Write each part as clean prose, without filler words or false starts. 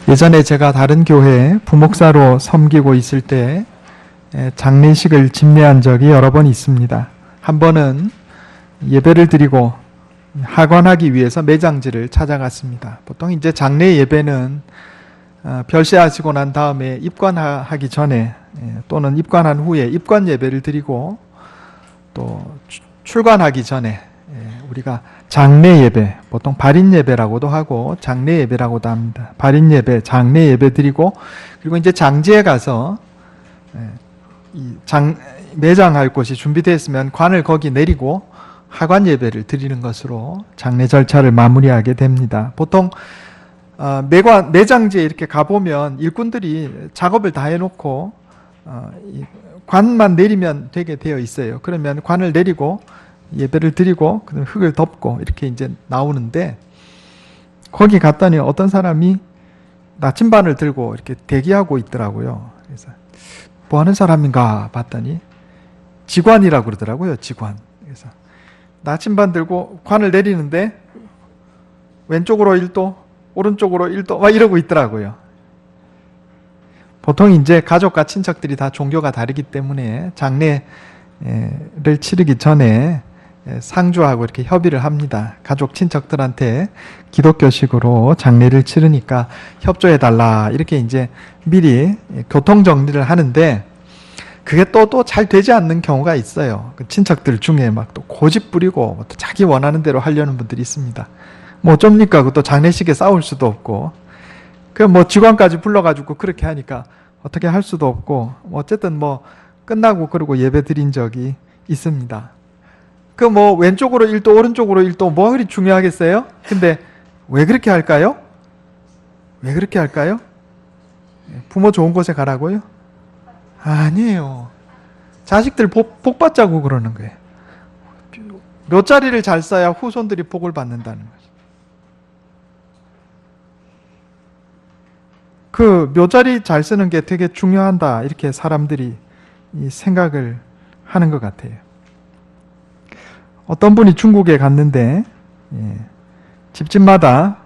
예전에 제가 다른 교회에 부목사로 섬기고 있을 때 장례식을 집례한 적이 여러 번 있습니다. 한 번은 예배를 드리고 하관하기 위해서 매장지를 찾아갔습니다. 보통 이제 장례 예배는 별세하시고 난 다음에 입관하기 전에 또는 입관한 후에 입관 예배를 드리고 또 출관하기 전에 우리가 장례 예배, 보통 발인 예배라고도 하고 장례 예배라고도 합니다. 발인 예배, 장례 예배 드리고 그리고 이제 장지에 가서 매장할 곳이 준비되었으면 관을 거기 내리고 하관 예배를 드리는 것으로 장례 절차를 마무리하게 됩니다. 보통 매장지에 이렇게 가보면 일꾼들이 작업을 다 해놓고 관만 내리면 되게 되어 있어요. 그러면 관을 내리고 예배를 드리고 흙을 덮고 이렇게 이제 나오는데, 거기 갔더니 어떤 사람이 나침반을 들고 이렇게 대기하고 있더라고요. 그래서 뭐 하는 사람인가 봤더니 직관이라고 그러더라고요. 직관. 그래서 나침반 들고 관을 내리는데 왼쪽으로 1도, 오른쪽으로 1도 막 이러고 있더라고요. 보통 이제 가족과 친척들이 다 종교가 다르기 때문에 장례를 치르기 전에 상주하고 이렇게 협의를 합니다. 가족 친척들한테 기독교식으로 장례를 치르니까 협조해달라 이렇게 이제 미리 교통 정리를 하는데, 그게 또 잘 되지 않는 경우가 있어요. 그 친척들 중에 막 또 고집 부리고 또 자기 원하는 대로 하려는 분들이 있습니다. 뭐 어쩝니까? 또 장례식에 싸울 수도 없고, 그 뭐 직원까지 불러가지고 그렇게 하니까 어떻게 할 수도 없고, 어쨌든 뭐 끝나고 그러고 예배 드린 적이 있습니다. 그 뭐 왼쪽으로 1도 오른쪽으로 1도 뭐 그리 중요하겠어요? 근데 왜 그렇게 할까요? 왜 그렇게 할까요? 부모 좋은 곳에 가라고요? 아니에요. 자식들 복 받자고 그러는 거예요. 몇 자리를 잘 써야 후손들이 복을 받는다는 거죠. 그 몇 자리 잘 쓰는 게 되게 중요하다, 이렇게 사람들이 이 생각을 하는 것 같아요. 어떤 분이 중국에 갔는데 집집마다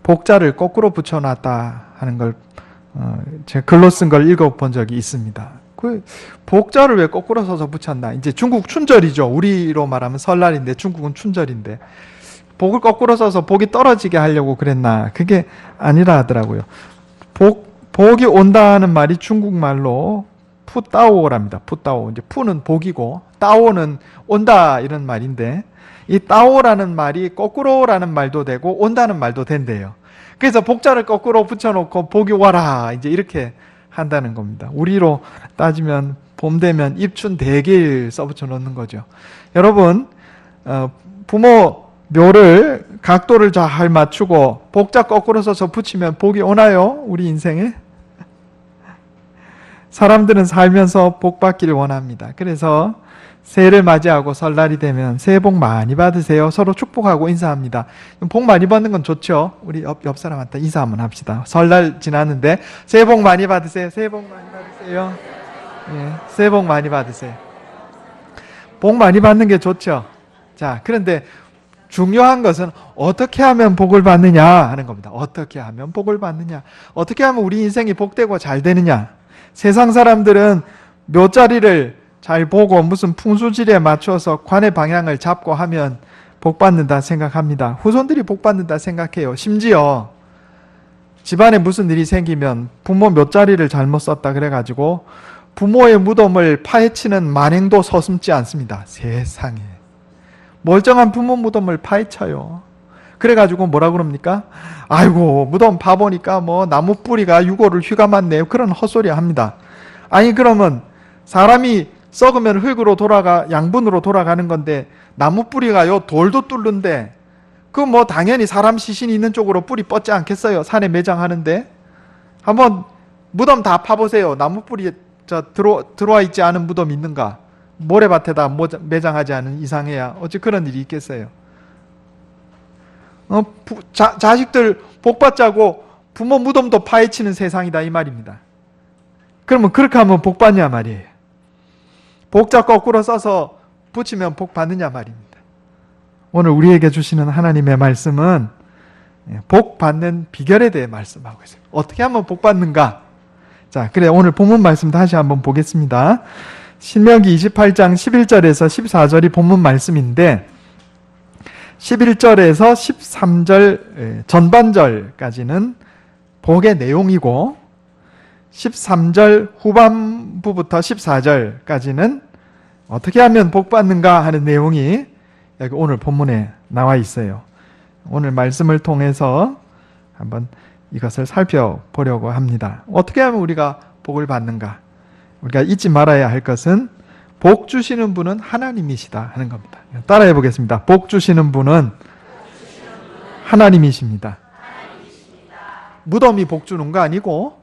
복자를 거꾸로 붙여놨다 하는 걸 제가 글로 쓴 걸 읽어본 적이 있습니다. 그 복자를 왜 거꾸로 서서 붙였나? 이제 중국 춘절이죠. 우리로 말하면 설날인데 중국은 춘절인데 복을 거꾸로 서서 복이 떨어지게 하려고 그랬나? 그게 아니라 하더라고요. 복이 온다는 말이 중국말로 푸따오랍니다. 푸따오. 이제 푸는 복이고 따오는 온다 이런 말인데, 이 따오라는 말이 거꾸로라는 말도 되고 온다는 말도 된대요. 그래서 복자를 거꾸로 붙여놓고 복이 와라 이제 이렇게 한다는 겁니다. 우리로 따지면 봄 되면 입춘 대길 써붙여 놓는 거죠. 여러분, 부모 묘를 각도를 잘 맞추고 복자 거꾸로 서서 붙이면 복이 오나요? 우리 인생에? 사람들은 살면서 복 받기를 원합니다. 그래서 새해를 맞이하고 설날이 되면 새해 복 많이 받으세요. 서로 축복하고 인사합니다. 복 많이 받는 건 좋죠. 우리 옆 사람한테 인사 한번 합시다. 설날 지났는데 새해 복 많이 받으세요. 새해 복 많이 받으세요. 예, 새해 복 많이 받으세요. 복 많이 받는 게 좋죠. 자, 그런데 중요한 것은 어떻게 하면 복을 받느냐 하는 겁니다. 어떻게 하면 복을 받느냐, 어떻게 하면 우리 인생이 복되고 잘 되느냐. 세상 사람들은 몇 자리를 잘 보고 무슨 풍수지리에 맞춰서 관의 방향을 잡고 하면 복 받는다 생각합니다. 후손들이 복 받는다 생각해요. 심지어 집안에 무슨 일이 생기면 부모 몇 자리를 잘못 썼다 그래가지고 부모의 무덤을 파헤치는 만행도 서슴지 않습니다. 세상에. 멀쩡한 부모 무덤을 파헤쳐요. 그래가지고 뭐라 그럽니까? 아이고 무덤 봐보니까 뭐 나무 뿌리가 유골을 휘감았네요. 그런 헛소리 합니다. 아니 그러면 사람이 썩으면 흙으로 양분으로 돌아가는 건데 나무 뿌리가요 돌도 뚫는데 그 뭐 당연히 사람 시신이 있는 쪽으로 뿌리 뻗지 않겠어요? 산에 매장하는데 한번 무덤 다 파보세요. 나무 뿌리 들어와 있지 않은 무덤 있는가? 모래밭에다 매장하지 않은 이상해야 어찌 그런 일이 있겠어요? 자식들 복 받자고 부모 무덤도 파헤치는 세상이다 이 말입니다. 그러면 그렇게 하면 복 받냐 말이에요. 복자 거꾸로 써서 붙이면 복 받느냐 말입니다. 오늘 우리에게 주시는 하나님의 말씀은 복 받는 비결에 대해 말씀하고 있어요. 어떻게 하면 복 받는가? 자, 그래 오늘 본문 말씀 다시 한번 보겠습니다. 신명기 28장 11절에서 14절이 본문 말씀인데 11절에서 13절 전반절까지는 복의 내용이고 13절 후반부부터 14절까지는 어떻게 하면 복 받는가 하는 내용이 여기 오늘 본문에 나와 있어요. 오늘 말씀을 통해서 한번 이것을 살펴보려고 합니다. 어떻게 하면 우리가 복을 받는가? 우리가 잊지 말아야 할 것은 복 주시는 분은 하나님이시다 하는 겁니다. 따라해 보겠습니다. 복 주시는 분은 하나님이십니다. 무덤이 복 주는 거 아니고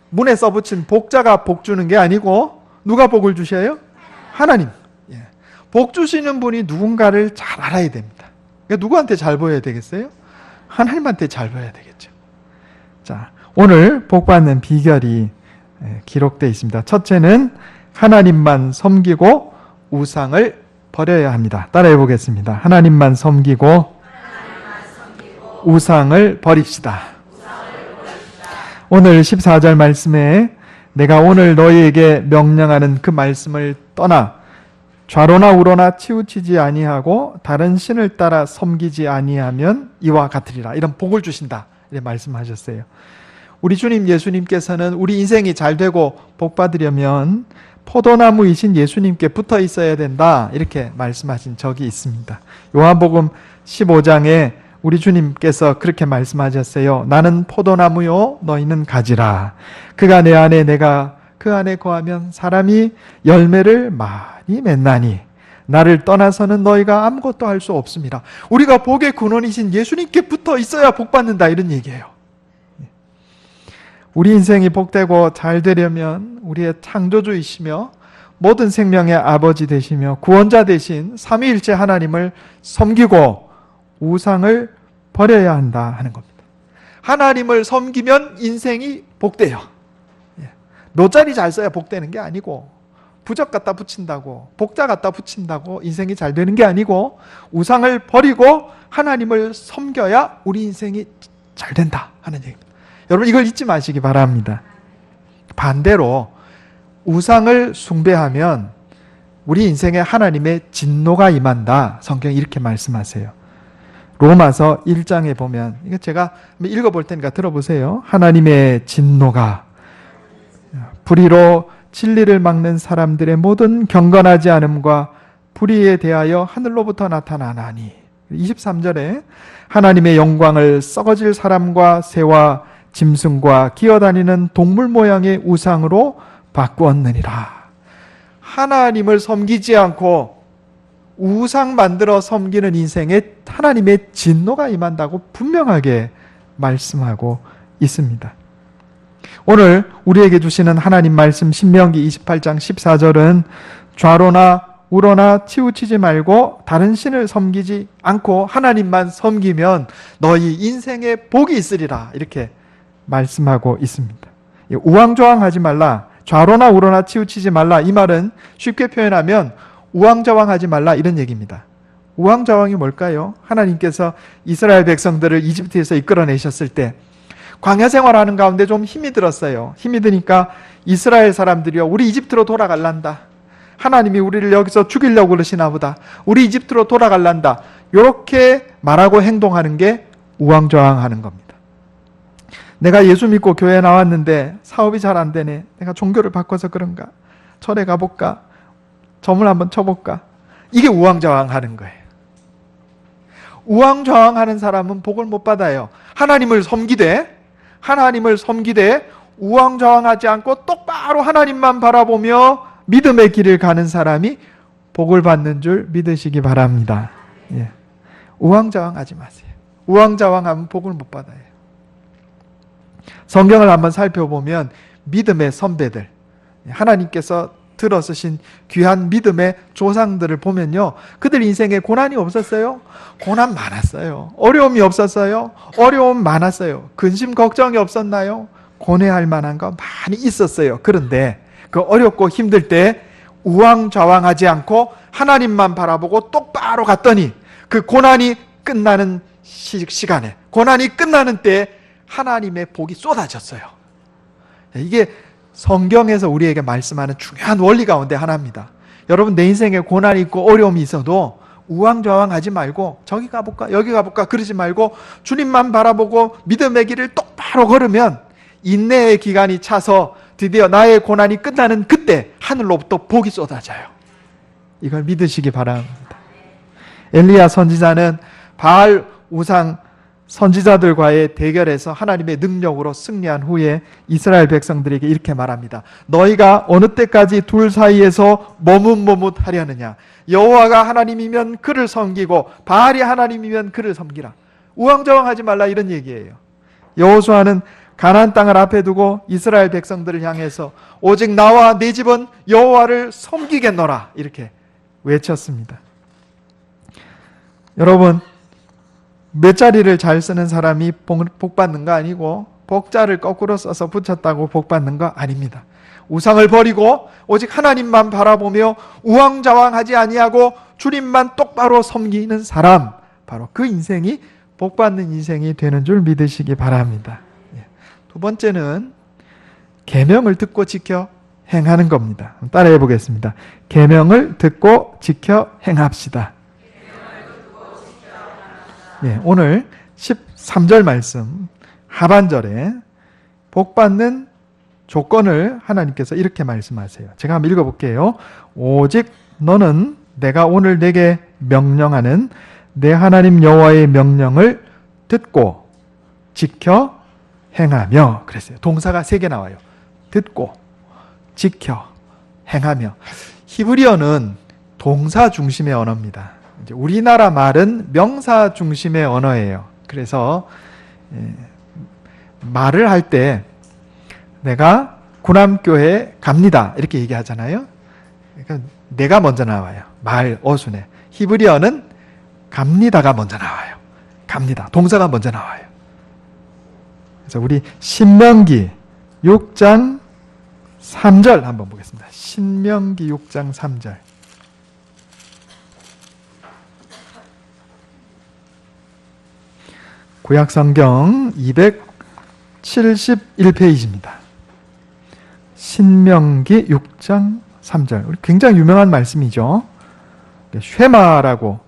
문에 써붙인 복자가 복 주는 게 아니고 누가 복을 주셔요? 하나님. 복 주시는 분이 누군가를 잘 알아야 됩니다. 그러니까 누구한테 잘 보여야 되겠어요? 하나님한테 잘 보여야 되겠죠. 자, 오늘 복 받는 비결이 기록되어 있습니다. 첫째는 하나님만 섬기고 우상을 버려야 합니다. 따라해 보겠습니다. 하나님만 섬기고 우상을 버립시다. 오늘 14절 말씀에 내가 오늘 너희에게 명령하는 그 말씀을 떠나 좌로나 우로나 치우치지 아니하고 다른 신을 따라 섬기지 아니하면 이와 같으리라. 이런 복을 주신다. 이렇게 말씀하셨어요. 우리 주님 예수님께서는 우리 인생이 잘 되고 복 받으려면 포도나무이신 예수님께 붙어 있어야 된다. 이렇게 말씀하신 적이 있습니다. 요한복음 15장에 우리 주님께서 그렇게 말씀하셨어요. 나는 포도나무요 너희는 가지라. 그가 내 안에 내가 그 안에 거하면 사람이 열매를 많이 맺나니 나를 떠나서는 너희가 아무것도 할 수 없습니다. 우리가 복의 근원이신 예수님께 붙어 있어야 복 받는다 이런 얘기예요. 우리 인생이 복되고 잘 되려면 우리의 창조주이시며 모든 생명의 아버지 되시며 구원자 되신 삼위일체 하나님을 섬기고 우상을 버려야 한다 하는 겁니다. 하나님을 섬기면 인생이 복돼요. 노자리 잘 써야 복되는 게 아니고 부적 갖다 붙인다고 복자 갖다 붙인다고 인생이 잘 되는 게 아니고 우상을 버리고 하나님을 섬겨야 우리 인생이 잘 된다 하는 얘기입니다. 여러분 이걸 잊지 마시기 바랍니다. 반대로 우상을 숭배하면 우리 인생에 하나님의 진노가 임한다. 성경이 이렇게 말씀하세요. 로마서 1장에 보면 이거 제가 읽어볼 테니까 들어보세요. 하나님의 진노가 불의로 진리를 막는 사람들의 모든 경건하지 않음과 불의에 대하여 하늘로부터 나타나나니 23절에 하나님의 영광을 썩어질 사람과 새와 짐승과 기어다니는 동물 모양의 우상으로 바꾸었느니라. 하나님을 섬기지 않고 우상 만들어 섬기는 인생에 하나님의 진노가 임한다고 분명하게 말씀하고 있습니다. 오늘 우리에게 주시는 하나님 말씀 신명기 28장 14절은 좌로나 우로나 치우치지 말고 다른 신을 섬기지 않고 하나님만 섬기면 너희 인생에 복이 있으리라 이렇게 말씀하고 있습니다. 우왕좌왕하지 말라, 좌로나 우로나 치우치지 말라 이 말은 쉽게 표현하면 우왕좌왕하지 말라 이런 얘기입니다. 우왕좌왕이 뭘까요? 하나님께서 이스라엘 백성들을 이집트에서 이끌어내셨을 때 광야 생활하는 가운데 좀 힘이 들었어요. 힘이 드니까 이스라엘 사람들이요 우리 이집트로 돌아갈란다. 하나님이 우리를 여기서 죽이려고 그러시나 보다. 우리 이집트로 돌아갈란다. 이렇게 말하고 행동하는 게 우왕좌왕하는 겁니다. 내가 예수 믿고 교회에 나왔는데 사업이 잘 안 되네. 내가 종교를 바꿔서 그런가? 절에 가볼까? 점을 한번 쳐볼까? 이게 우왕좌왕하는 거예요. 우왕좌왕하는 사람은 복을 못 받아요. 하나님을 섬기되 우왕좌왕하지 않고 똑바로 하나님만 바라보며 믿음의 길을 가는 사람이 복을 받는 줄 믿으시기 바랍니다. 예. 우왕좌왕하지 마세요. 우왕좌왕하면 복을 못 받아요. 성경을 한번 살펴보면 믿음의 선배들, 하나님께서 들어 쓰신 귀한 믿음의 조상들을 보면요, 그들 인생에 고난이 없었어요? 고난 많았어요. 어려움이 없었어요? 어려움 많았어요. 근심 걱정이 없었나요? 고뇌할 만한 거 많이 있었어요. 그런데 그 어렵고 힘들 때 우왕좌왕하지 않고 하나님만 바라보고 똑바로 갔더니 그 고난이 끝나는 시간에, 고난이 끝나는 때 하나님의 복이 쏟아졌어요. 이게 성경에서 우리에게 말씀하는 중요한 원리 가운데 하나입니다. 여러분, 내 인생에 고난이 있고 어려움이 있어도 우왕좌왕하지 말고 저기 가볼까 여기 가볼까 그러지 말고 주님만 바라보고 믿음의 길을 똑바로 걸으면 인내의 기간이 차서 드디어 나의 고난이 끝나는 그때 하늘로부터 복이 쏟아져요. 이걸 믿으시기 바랍니다. 엘리야 선지자는 바알 우상 선지자들과의 대결에서 하나님의 능력으로 승리한 후에 이스라엘 백성들에게 이렇게 말합니다. 너희가 어느 때까지 둘 사이에서 머뭇머뭇하려느냐. 여호와가 하나님이면 그를 섬기고 바알이 하나님이면 그를 섬기라. 우왕좌왕하지 말라, 이런 얘기예요. 여호수아는 가나안 땅을 앞에 두고 이스라엘 백성들을 향해서 오직 나와 내 집은 여호와를 섬기겠노라, 이렇게 외쳤습니다. 여러분, 몇 자리를 잘 쓰는 사람이 복 받는 거 아니고 복자를 거꾸로 써서 붙였다고 복 받는 거 아닙니다. 우상을 버리고 오직 하나님만 바라보며 우왕좌왕하지 아니하고 주님만 똑바로 섬기는 사람, 바로 그 인생이 복 받는 인생이 되는 줄 믿으시기 바랍니다. 두 번째는 계명을 듣고 지켜 행하는 겁니다. 따라해 보겠습니다. 계명을 듣고 지켜 행합시다. 오늘 13절 말씀 하반절에 복 받는 조건을 하나님께서 이렇게 말씀하세요. 제가 한번 읽어볼게요. 오직 너는 내가 오늘 내게 명령하는 내 하나님 여호와의 명령을 듣고 지켜 행하며, 그랬어요. 동사가 3개 나와요. 듣고, 지켜, 행하며. 히브리어는 동사 중심의 언어입니다. 이제 우리나라 말은 명사 중심의 언어예요. 그래서 말을 할 때 내가 구남교회 갑니다, 이렇게 얘기하잖아요. 그러니까 내가 먼저 나와요. 말 어순에. 히브리어는 갑니다가 먼저 나와요. 갑니다. 동사가 먼저 나와요. 그래서 우리 신명기 6장 3절 한번 보겠습니다. 신명기 6장 3절. 구약성경 271페이지입니다. 신명기 6장 3절. 우리 굉장히 유명한 말씀이죠. 쉐마라고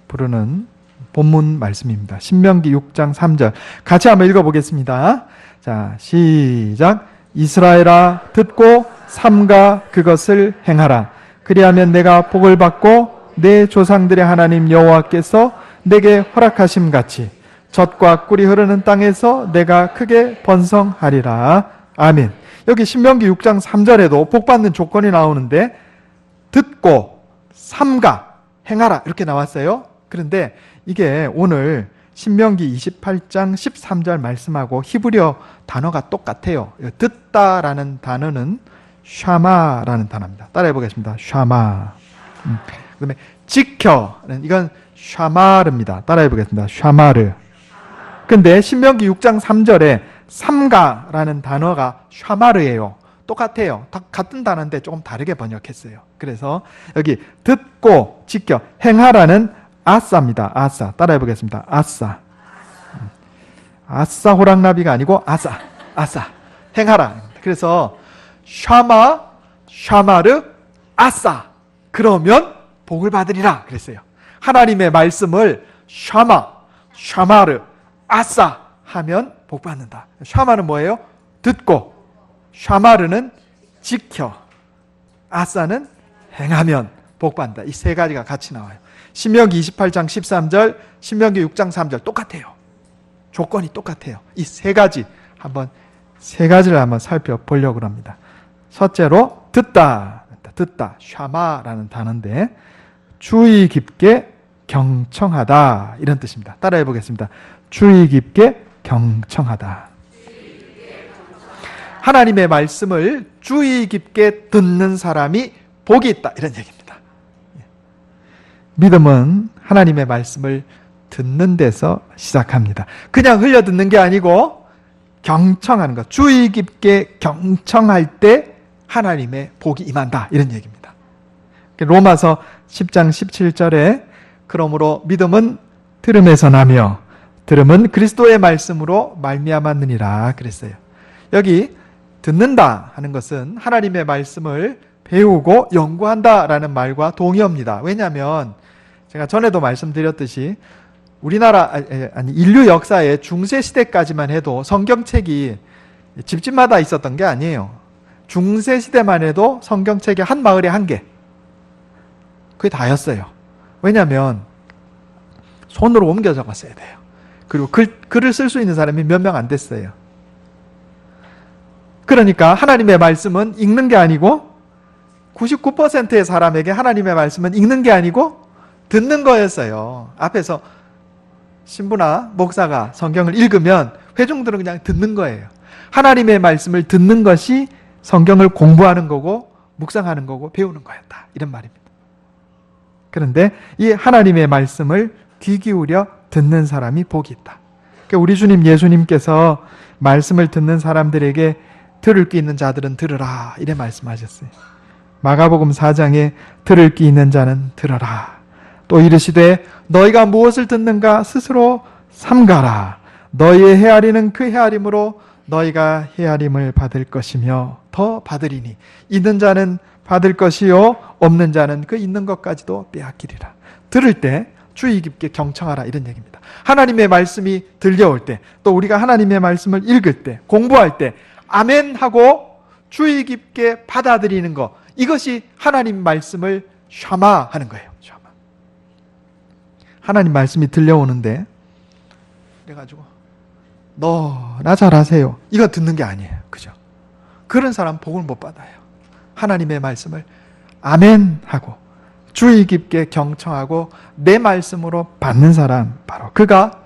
부르는 본문 말씀입니다. 신명기 6장 3절. 같이 한번 읽어보겠습니다. 자, 시작. 이스라엘아, 듣고 삼가 그것을 행하라. 그리하면 내가 복을 받고 내 조상들의 하나님 여호와께서 내게 허락하심 같이 젖과 꿀이 흐르는 땅에서 내가 크게 번성하리라. 아멘. 여기 신명기 6장 3절에도 복받는 조건이 나오는데 듣고 삼가 행하라 이렇게 나왔어요. 그런데 이게 오늘 신명기 28장 13절 말씀하고 히브리어 단어가 똑같아요. 듣다라는 단어는 샤마라는 단어입니다. 따라해 보겠습니다. 샤마. 그다음에 지켜는 이건 샤마르입니다. 따라해 보겠습니다. 샤마르. 근데 신명기 6장 3절에 삼가라는 단어가 샤마르예요. 똑같아요. 다 같은 단어인데 조금 다르게 번역했어요. 그래서 여기 듣고 지켜 행하라는 아싸입니다. 아싸. 따라해 보겠습니다. 아싸. 아싸 호랑나비가 아니고 아싸. 아싸. 행하라. 그래서 샤마, 샤마르, 아싸. 그러면 복을 받으리라 그랬어요. 하나님의 말씀을 샤마, 샤마르, 아싸 하면 복 받는다. 샤마는 뭐예요? 듣고, 샤마르는 지켜, 아싸는 행하면 복 받는다. 이 세 가지가 같이 나와요. 신명기 28장 13절, 신명기 6장 3절 똑같아요. 조건이 똑같아요. 이 세 가지를 한번 살펴보려고 합니다. 첫째로 듣다, 샤마라는 단어인데 주의 깊게 경청하다 이런 뜻입니다. 따라해 보겠습니다. 주의 깊게 경청하다. 하나님의 말씀을 주의 깊게 듣는 사람이 복이 있다 이런 얘기입니다. 믿음은 하나님의 말씀을 듣는 데서 시작합니다. 그냥 흘려 듣는 게 아니고 경청하는 것, 주의 깊게 경청할 때 하나님의 복이 임한다 이런 얘기입니다. 로마서 10장 17절에 그러므로 믿음은 들음에서 나며 들음은 그리스도의 말씀으로 말미암았느니라 그랬어요. 여기 듣는다 하는 것은 하나님의 말씀을 배우고 연구한다라는 말과 동의어입니다. 왜냐하면 제가 전에도 말씀드렸듯이 우리나라 아니 인류 역사의 중세 시대까지만 해도 성경책이 집집마다 있었던 게 아니에요. 중세 시대만 해도 성경책이 한 마을에 한 개. 그게 다였어요. 왜냐하면 손으로 옮겨 적었어야 돼요. 그리고 글을 쓸 수 있는 사람이 몇 명 안 됐어요. 그러니까 하나님의 말씀은 읽는 게 아니고 99%의 사람에게 하나님의 말씀은 읽는 게 아니고 듣는 거였어요. 앞에서 신부나 목사가 성경을 읽으면 회중들은 그냥 듣는 거예요. 하나님의 말씀을 듣는 것이 성경을 공부하는 거고 묵상하는 거고 배우는 거였다. 이런 말입니다. 그런데 이 하나님의 말씀을 귀 기울여 듣는 사람이 복이 있다. 우리 주님 예수님께서 말씀을 듣는 사람들에게 들을 귀 있는 자들은 들으라 이래 말씀하셨어요. 마가복음 4장에 들을 귀 있는 자는 들어라. 또 이르시되 너희가 무엇을 듣는가 스스로 삼가라. 너희의 헤아리는 그 헤아림으로 너희가 헤아림을 받을 것이며 더 받으리니 있는 자는 받을 것이요 없는 자는 그 있는 것까지도 빼앗기리라. 들을 때 주의 깊게 경청하라 이런 얘기입니다. 하나님의 말씀이 들려올 때 또 우리가 하나님의 말씀을 읽을 때 공부할 때 아멘 하고 주의 깊게 받아들이는 것, 이것이 하나님 말씀을 샤마 하는 거예요. 샤마. 하나님 말씀이 들려오는데 그래가지고 너나 잘하세요 이거 듣는 게 아니에요. 그죠? 그런 사람 복을 못 받아요. 하나님의 말씀을 아멘 하고 주의 깊게 경청하고 내 말씀으로 받는 사람, 바로 그가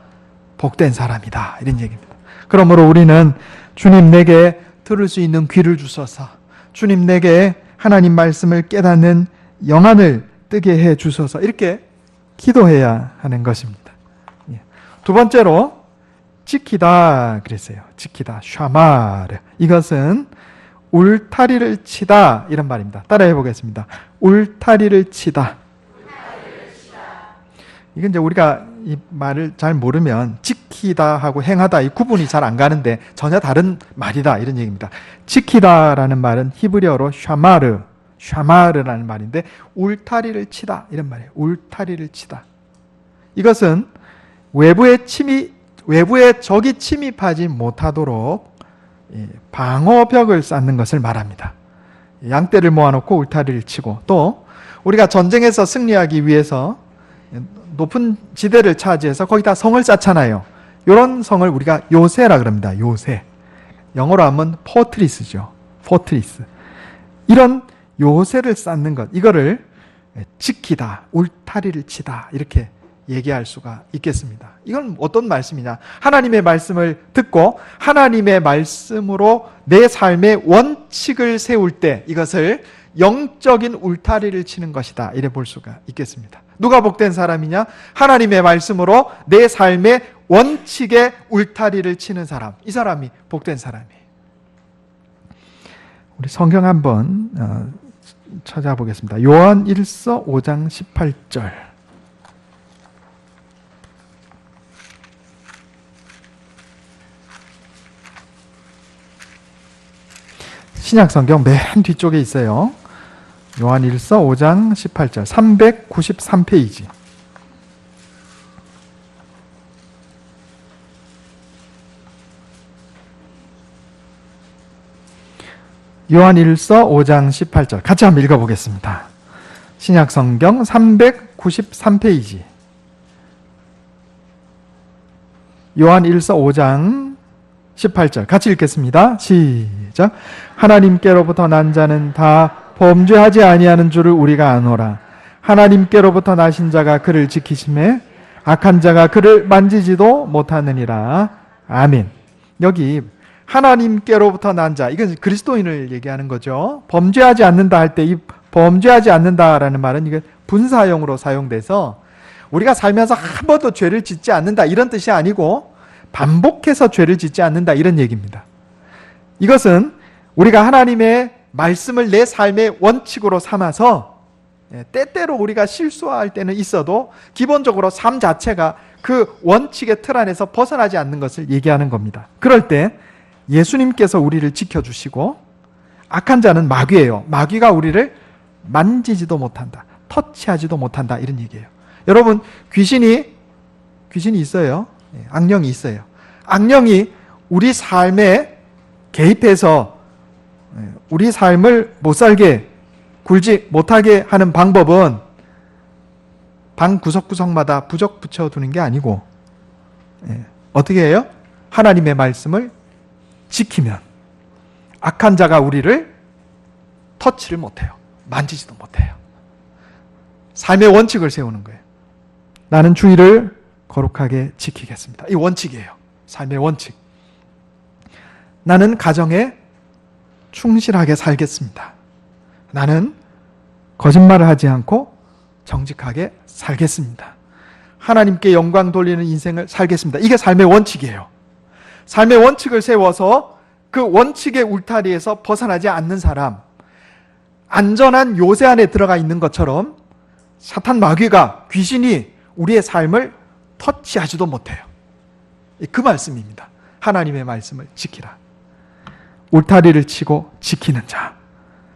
복된 사람이다 이런 얘기입니다. 그러므로 우리는 주님 내게 들을 수 있는 귀를 주소서, 주님 내게 하나님 말씀을 깨닫는 영안을 뜨게 해 주소서, 이렇게 기도해야 하는 것입니다. 두 번째로 지키다 그랬어요. 지키다, 샤마르. 이것은 울타리를 치다 이런 말입니다. 따라해 보겠습니다. 울타리를 치다. 이건 이제 우리가 이 말을 잘 모르면 지키다 하고 행하다 이 구분이 잘 안 가는데 전혀 다른 말이다 이런 얘기입니다. 지키다라는 말은 히브리어로 샤마르, 샤마르라는 말인데 울타리를 치다 이런 말이에요. 울타리를 치다. 이것은 외부의 적이 침입하지 못하도록 방어벽을 쌓는 것을 말합니다. 양떼를 모아놓고 울타리를 치고, 또 우리가 전쟁에서 승리하기 위해서 높은 지대를 차지해서 거기다 성을 쌓잖아요. 이런 성을 우리가 요새라 그럽니다. 요새. 영어로 하면 포트리스죠. 포트리스. 이런 요새를 쌓는 것, 이거를 지키다, 울타리를 치다 이렇게 얘기할 수가 있겠습니다. 이건 어떤 말씀이냐? 하나님의 말씀을 듣고 하나님의 말씀으로 내 삶의 원칙을 세울 때 이것을 영적인 울타리를 치는 것이다 이래 볼 수가 있겠습니다. 누가 복된 사람이냐? 하나님의 말씀으로 내 삶의 원칙의 울타리를 치는 사람, 이 사람이 복된 사람이에요. 우리 성경 한번 찾아보겠습니다. 요한 1서 5장 18절. 신약성경 맨 뒤쪽에 있어요. 요한 1서 5장 18절 393페이지. 요한 1서 5장 18절 같이 한번 읽어보겠습니다. 신약성경 393페이지. 요한 1서 5장 18절 같이 읽겠습니다. 시작. 하나님께로부터 난 자는 다 범죄하지 아니하는 줄을 우리가 아노라. 하나님께로부터 나신 자가 그를 지키심에 악한 자가 그를 만지지도 못하느니라. 아멘. 여기 하나님께로부터 난 자, 이건 그리스도인을 얘기하는 거죠. 범죄하지 않는다 할 때 이 범죄하지 않는다라는 말은 이게 분사형으로 사용돼서 우리가 살면서 한 번도 죄를 짓지 않는다 이런 뜻이 아니고 반복해서 죄를 짓지 않는다 이런 얘기입니다. 이것은 우리가 하나님의 말씀을 내 삶의 원칙으로 삼아서 때때로 우리가 실수할 때는 있어도 기본적으로 삶 자체가 그 원칙의 틀 안에서 벗어나지 않는 것을 얘기하는 겁니다. 그럴 때 예수님께서 우리를 지켜주시고 악한 자는 마귀예요. 마귀가 우리를 만지지도 못한다. 터치하지도 못한다. 이런 얘기예요. 여러분, 귀신이 있어요. 악령이 있어요. 악령이 우리 삶에 개입해서 우리 삶을 못 살게, 굴지 못하게 하는 방법은 방 구석구석마다 부적 붙여두는 게 아니고 어떻게 해요? 하나님의 말씀을 지키면 악한 자가 우리를 터치를 못해요. 만지지도 못해요. 삶의 원칙을 세우는 거예요. 나는 주의를 거룩하게 지키겠습니다. 이 원칙이에요. 삶의 원칙. 나는 가정에 충실하게 살겠습니다. 나는 거짓말을 하지 않고 정직하게 살겠습니다. 하나님께 영광 돌리는 인생을 살겠습니다. 이게 삶의 원칙이에요. 삶의 원칙을 세워서 그 원칙의 울타리에서 벗어나지 않는 사람, 안전한 요새 안에 들어가 있는 것처럼 사탄 마귀가, 귀신이 우리의 삶을 터치하지도 못해요. 그 말씀입니다. 하나님의 말씀을 지키라. 울타리를 치고 지키는 자,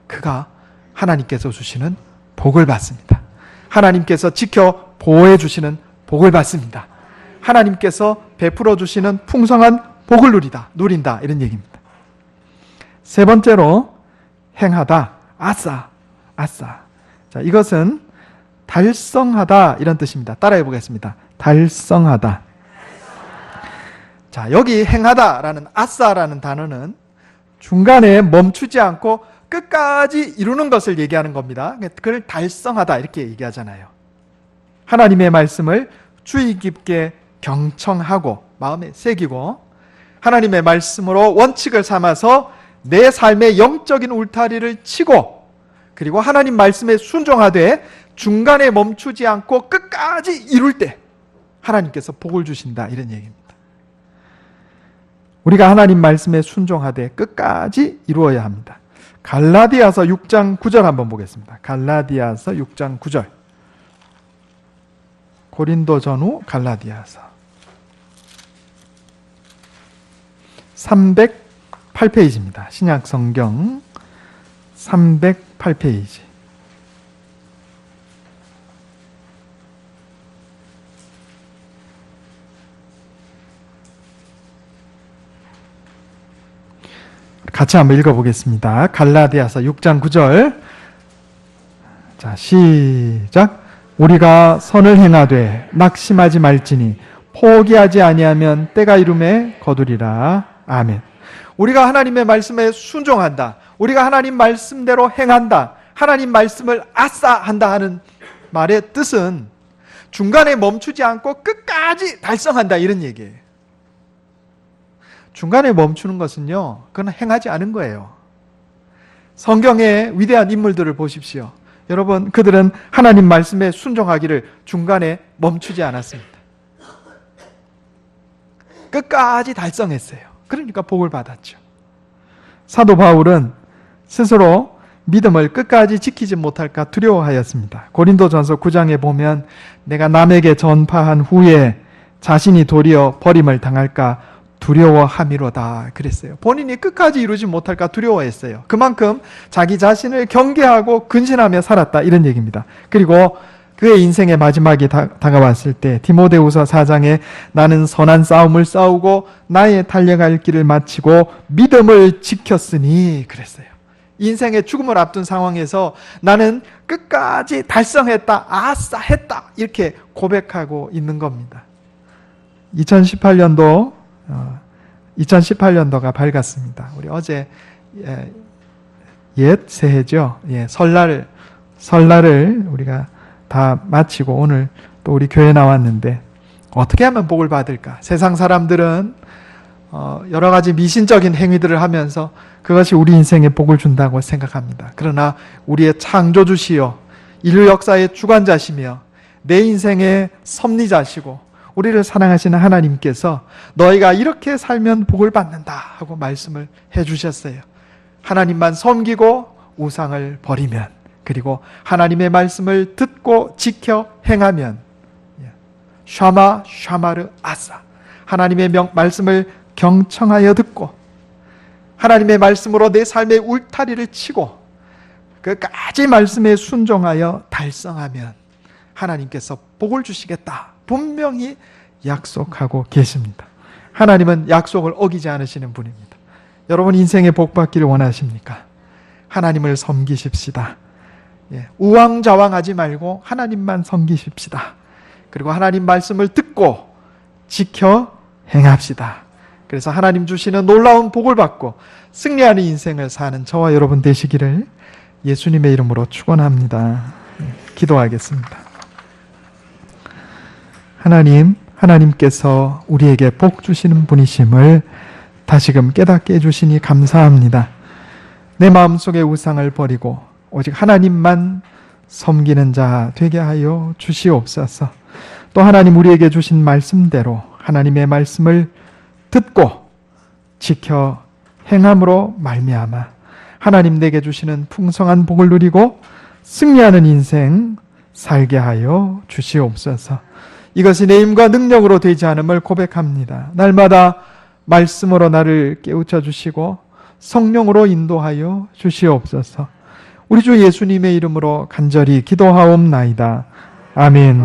그가 하나님께서 주시는 복을 받습니다. 하나님께서 지켜 보호해 주시는 복을 받습니다. 하나님께서 베풀어 주시는 풍성한 복을 누린다 이런 얘기입니다. 세 번째로 행하다, 아싸. 자, 이것은 달성하다 이런 뜻입니다. 따라해 보겠습니다. 달성하다. 자, 여기 행하다라는 아싸라는 단어는 중간에 멈추지 않고 끝까지 이루는 것을 얘기하는 겁니다. 그걸 달성하다 이렇게 얘기하잖아요. 하나님의 말씀을 주의 깊게 경청하고 마음에 새기고 하나님의 말씀으로 원칙을 삼아서 내 삶의 영적인 울타리를 치고 그리고 하나님 말씀에 순종하되 중간에 멈추지 않고 끝까지 이룰 때 하나님께서 복을 주신다 이런 얘기입니다. 우리가 하나님 말씀에 순종하되 끝까지 이루어야 합니다. 갈라디아서 6장 9절 한번 보겠습니다. 갈라디아서 6장 9절. 고린도 전후 갈라디아서 308페이지입니다. 신약 성경 308페이지. 같이 한번 읽어보겠습니다. 갈라디아서 6장 9절. 자, 시작. 우리가 선을 행하되 낙심하지 말지니 포기하지 아니하면 때가 이름에 거두리라. 아멘. 우리가 하나님의 말씀에 순종한다. 우리가 하나님 말씀대로 행한다. 하나님 말씀을 아싸한다 하는 말의 뜻은 중간에 멈추지 않고 끝까지 달성한다 이런 얘기예요. 중간에 멈추는 것은요, 그건 행하지 않은 거예요. 성경의 위대한 인물들을 보십시오. 여러분, 그들은 하나님 말씀에 순종하기를 중간에 멈추지 않았습니다. 끝까지 달성했어요. 그러니까 복을 받았죠. 사도 바울은 스스로 믿음을 끝까지 지키지 못할까 두려워하였습니다. 고린도전서 9장에 보면 내가 남에게 전파한 후에 자신이 도리어 버림을 당할까 두려워함이로다 그랬어요. 본인이 끝까지 이루지 못할까 두려워했어요. 그만큼 자기 자신을 경계하고 근신하며 살았다 이런 얘기입니다. 그리고 그의 인생의 마지막이 다가왔을 때 디모데후서 4장에 나는 선한 싸움을 싸우고 나의 달려갈 길을 마치고 믿음을 지켰으니 그랬어요. 인생의 죽음을 앞둔 상황에서 나는 끝까지 달성했다, 아싸 했다 이렇게 고백하고 있는 겁니다. 2018년도가 밝았습니다. 우리 어제 옛 새해죠. 설날을 우리가 다 마치고 오늘 또 우리 교회 나왔는데 어떻게 하면 복을 받을까? 세상 사람들은 여러 가지 미신적인 행위들을 하면서 그것이 우리 인생에 복을 준다고 생각합니다. 그러나 우리의 창조주시여 인류 역사의 주관자시며 내 인생의 섭리자시고 우리를 사랑하시는 하나님께서 너희가 이렇게 살면 복을 받는다 하고 말씀을 해주셨어요. 하나님만 섬기고 우상을 버리면 그리고 하나님의 말씀을 듣고 지켜 행하면 샤마 샤마르 아사. 하나님의 말씀을 경청하여 듣고 하나님의 말씀으로 내 삶의 울타리를 치고 끝까지 말씀에 순종하여 달성하면 하나님께서 복을 주시겠다. 분명히 약속하고 계십니다. 하나님은 약속을 어기지 않으시는 분입니다. 여러분 인생에 복 받기를 원하십니까? 하나님을 섬기십시다. 우왕좌왕하지 말고 하나님만 섬기십시다. 그리고 하나님 말씀을 듣고 지켜 행합시다. 그래서 하나님 주시는 놀라운 복을 받고 승리하는 인생을 사는 저와 여러분 되시기를 예수님의 이름으로 축원합니다. 기도하겠습니다. 하나님께서 우리에게 복 주시는 분이심을 다시금 깨닫게 해주시니 감사합니다. 내 마음속의 우상을 버리고 오직 하나님만 섬기는 자 되게 하여 주시옵소서. 또 하나님 우리에게 주신 말씀대로 하나님의 말씀을 듣고 지켜 행함으로 말미암아 하나님 내게 주시는 풍성한 복을 누리고 승리하는 인생 살게 하여 주시옵소서. 이것이 내 힘과 능력으로 되지 않음을 고백합니다. 날마다 말씀으로 나를 깨우쳐 주시고 성령으로 인도하여 주시옵소서. 우리 주 예수님의 이름으로 간절히 기도하옵나이다. 아멘.